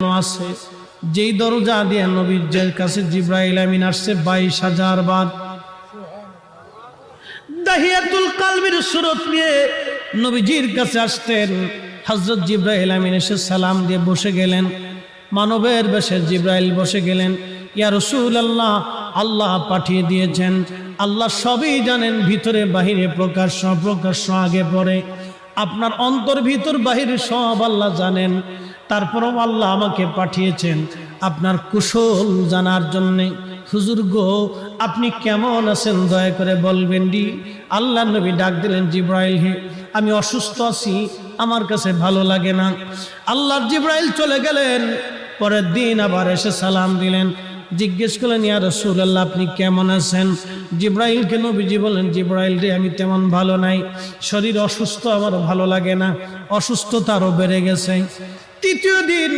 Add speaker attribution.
Speaker 1: আছে যেই দরজা দিয়ে নবীর কাছে জিবরাইল আমিন আসছে 22,000 বার। দাহিয়াতুল কালবির সুরত নিয়ে নবীজির কাছে আসতেন। হযরত জিবরাইল আমিন এসে সালাম দিয়ে বসে গেলেন। মানবের বেশে জিবরাইল বসে গেলেন। ইয়া রাসূলুল্লাহ, আল্লাহ পাঠিয়ে দিয়েছেন, আল্লাহ সবই জানেন, ভিতরে বাহিরে প্রকাশ্য অপ্রকাশ্য আগে পরে আপনার অন্তর ভিতর বাহিরে সব আল্লাহ জানেন। তারপরও আল্লাহ আমাকে পাঠিয়েছেন আপনার কুশল জানার জন্যে। হুজুর গো, আপনি কেমন আছেন দয়া করে বলবেন ডি। আল্লাহ নবী ডাক দিলেন, জিবরাইল হে, আমি অসুস্থ আছি, আমার কাছে ভালো লাগে না। আল্লাহর জিবরাইল চলে গেলেন। পরের দিন আবার এসে সালাম দিলেন, জিজ্ঞেস করলেন, ইয়া রাসূলুল্লাহ আপনি কেমন আছেন? জিবরাইলকে নবীজি বলেন, জিবরাইল রে, আমি তেমন ভালো নাই, শরীর অসুস্থ, আমার ভালো লাগে না, অসুস্থতা আরো বেড়ে গেছে। তৃতীয় দিন